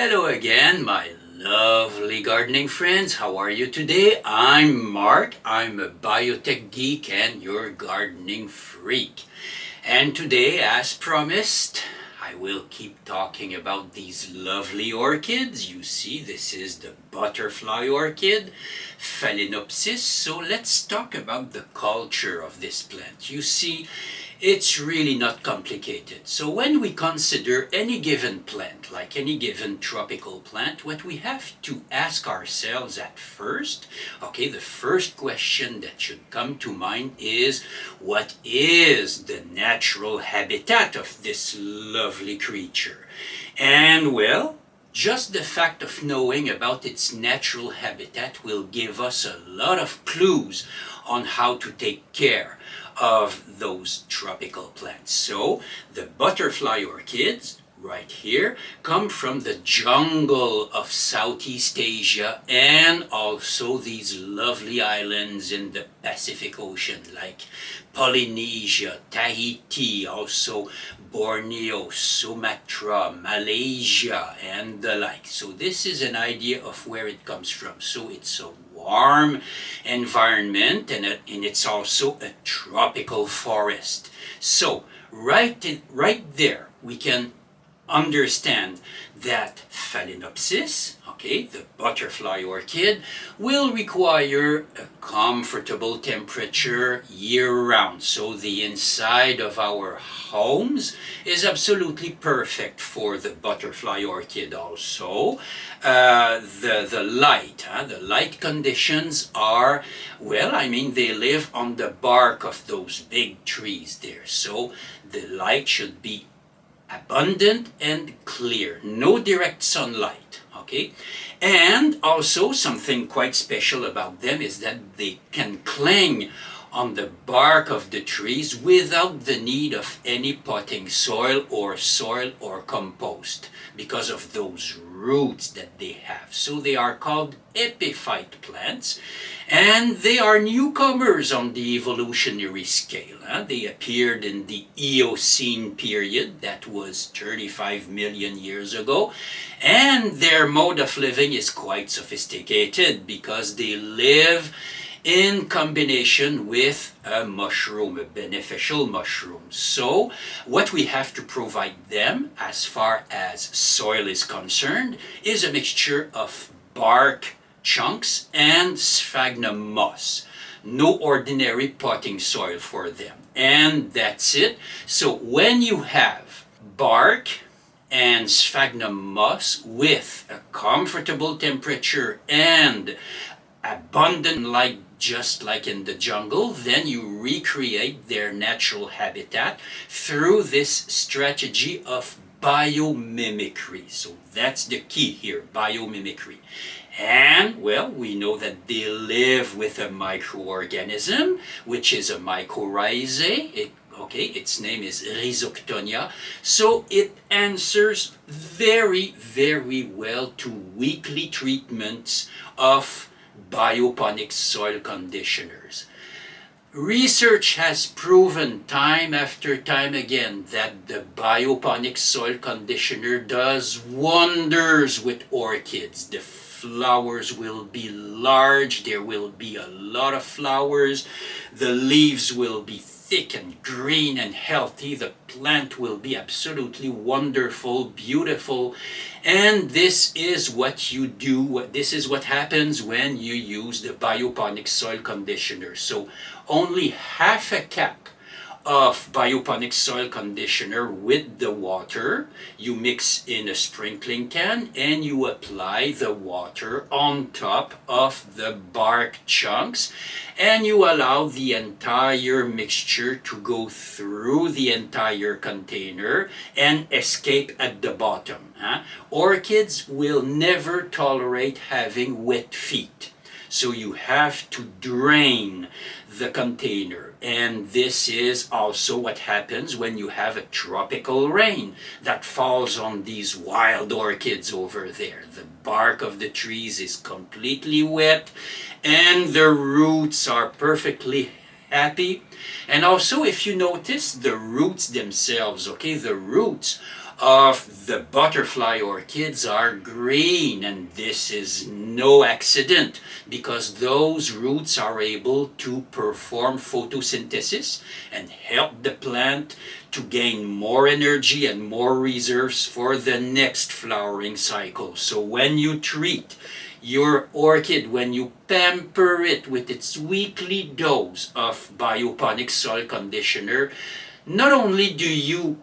Hello again, my lovely gardening friends. How are you today? I'm Mark. I'm a biotech geek and your gardening freak. And today, as promised, I will keep talking about these lovely orchids. You see, this is the butterfly orchid, Phalaenopsis. So let's talk about the culture of this plant. You see, it's really not complicated. So when we consider any given plant, like any given tropical plant, what we have to ask ourselves at first, okay, the first question that should come to mind is, what is the natural habitat of this lovely creature? And well, just the fact of knowing about its natural habitat will give us a lot of clues on how to take care of those tropical plants. So the butterfly orchids right here come from the jungle of Southeast Asia and also these lovely islands in the Pacific Ocean like Polynesia, Tahiti, also Borneo, Sumatra, Malaysia, and the like. So this is an idea of where it comes from. So it's a warm environment and it's also a tropical forest. So right there we can understand that Phalaenopsis, okay, the butterfly orchid, will require a comfortable temperature year-round. So the inside of our homes is absolutely perfect for the butterfly orchid also. The light conditions are, well, I mean, they live on the bark of those big trees there. So the light should be abundant and clear, no direct sunlight, okay? And also something quite special about them is that they can cling on the bark of the trees without the need of any potting soil or compost because of those roots that they have. So they are called epiphyte plants, and they are newcomers on the evolutionary scale. They appeared in the Eocene period, that was 35 million years ago, and their mode of living is quite sophisticated because they live in combination with a mushroom, a beneficial mushroom. So what we have to provide them as far as soil is concerned is a mixture of bark chunks and sphagnum moss. No ordinary potting soil for them. And that's it. So when you have bark and sphagnum moss with a comfortable temperature and abundant light, just like in the jungle, then you recreate their natural habitat through this strategy of biomimicry. So that's the key here, biomimicry. And, well, we know that they live with a microorganism, which is a mycorrhizae. Its name is Rhizoctonia. So it answers very, very well to weekly treatments of bioponic soil conditioners. Research has proven time after time again that the bioponic soil conditioner does wonders with orchids. The flowers will be large, there will be a lot of flowers, the leaves will be thick and green and healthy, the plant will be absolutely wonderful, beautiful, and this is what you do, this is what happens when you use the bioponic soil conditioner. So only half a cup of bioponic soil conditioner with the water, you mix in a sprinkling can and you apply the water on top of the bark chunks and you allow the entire mixture to go through the entire container and escape at the bottom. Orchids will never tolerate having wet feet. So you have to drain the container, and this is also what happens when you have a tropical rain that falls on these wild orchids over there. The bark of the trees is completely wet and the roots are perfectly happy. And also, if you notice, the roots themselves, okay, the roots of the butterfly orchids are green, and this is no accident because those roots are able to perform photosynthesis and help the plant to gain more energy and more reserves for the next flowering cycle. So when you treat your orchid, when you pamper it with its weekly dose of bioponic soil conditioner, not only do you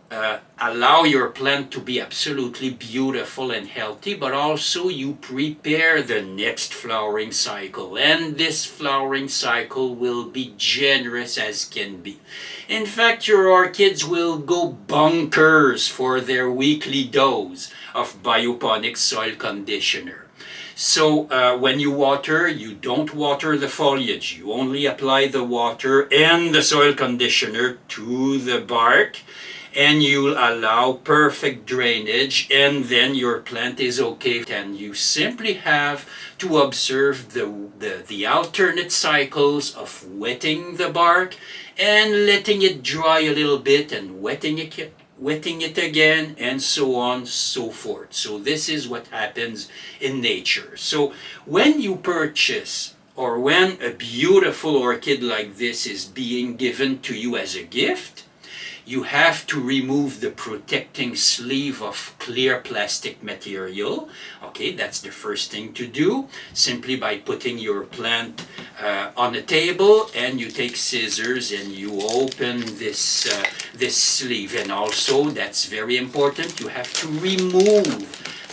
allow your plant to be absolutely beautiful and healthy, but also you prepare the next flowering cycle. And this flowering cycle will be generous as can be. In fact, your orchids will go bonkers for their weekly dose of bioponic soil conditioner. So when you water, you don't water the foliage. You only apply the water and the soil conditioner to the bark, and you'll allow perfect drainage, and then your plant is okay. And you simply have to observe the alternate cycles of wetting the bark and letting it dry a little bit and wetting it again, and so on, so forth. So this is what happens in nature. So when you purchase, or when a beautiful orchid like this is being given to you as a gift, you have to remove the protecting sleeve of clear plastic material. Okay, that's the first thing to do, simply by putting your plant on a table, and you take scissors and you open this sleeve. And also, that's very important, you have to remove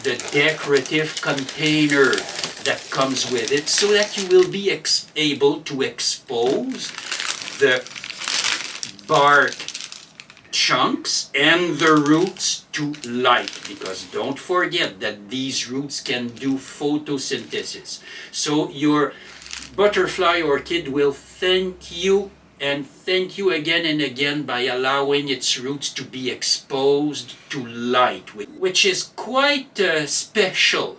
the decorative container that comes with it, so that you will be able to expose the bark chunks and the roots to light, because don't forget that these roots can do photosynthesis. So your butterfly orchid will thank you, and thank you again and again, by allowing its roots to be exposed to light, which is quite special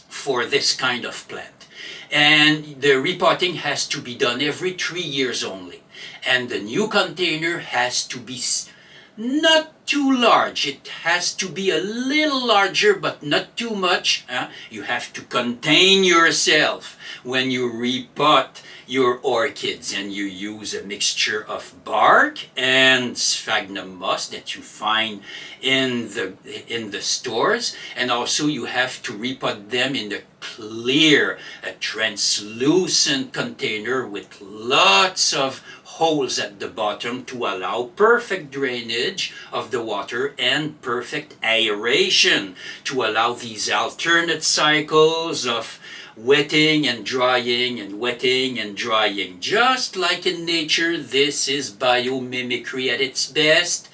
for this kind of plant. And the repotting has to be done every 3 years only. And the new container has to be not too large. It has to be a little larger, but not too much. You have to contain yourself when you repot your orchids, and you use a mixture of bark and sphagnum moss that you find in the stores. And also you have to repot them in a clear, a translucent container with lots of holes at the bottom to allow perfect drainage of the water and perfect aeration, to allow these alternate cycles of wetting and drying and wetting and drying. Just like in nature, this is biomimicry at its best.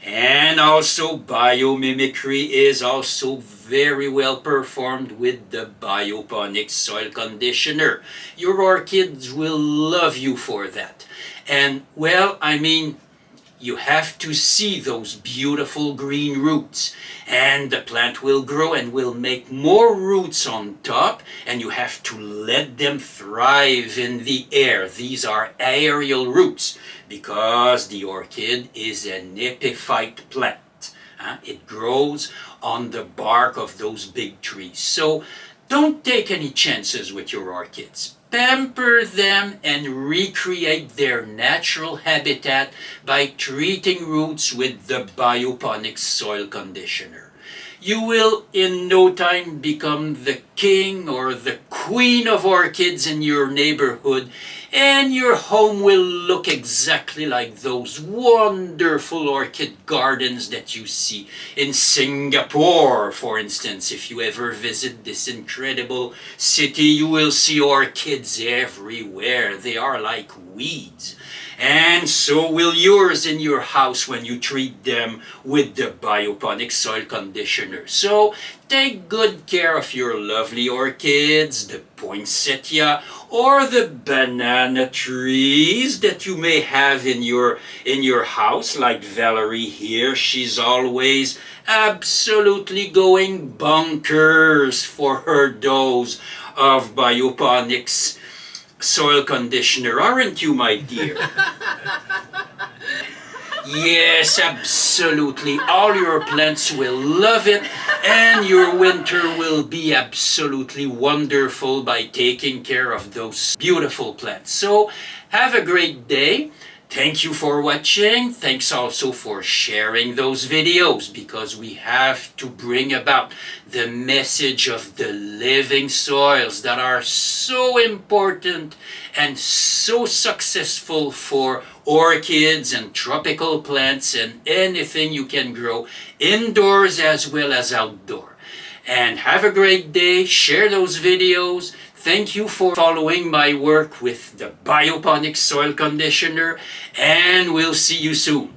And also biomimicry is also very well performed with the bioponic soil conditioner. Your orchids will love you for that. And well, I mean, you have to see those beautiful green roots, and the plant will grow and will make more roots on top, and you have to let them thrive in the air. These are aerial roots because the orchid is an epiphyte plant. It grows on the bark of those big trees. So don't take any chances with your orchids. Pamper them and recreate their natural habitat by treating roots with the bioponic soil conditioner. You will in no time become the king or the queen of orchids in your neighborhood, and your home will look exactly like those wonderful orchid gardens that you see in Singapore, for instance. If you ever visit this incredible city, you will see orchids everywhere. They are like weeds. And so will yours in your house when you treat them with the bioponic soil conditioner. So take good care of your lovely orchids, the poinsettia, or the banana trees that you may have in your house, like Valerie here. She's always absolutely going bonkers for her dose of bioponics soil conditioner, aren't you, my dear? Yes, absolutely. All your plants will love it, and your winter will be absolutely wonderful by taking care of those beautiful plants. So, have a great day. Thank you for watching. Thanks also for sharing those videos, because we have to bring about the message of the living soils that are so important and so successful for orchids and tropical plants and anything you can grow indoors as well as outdoor. And have a great day. Share those videos. Thank you for following my work with the bioponic soil conditioner, and we'll see you soon.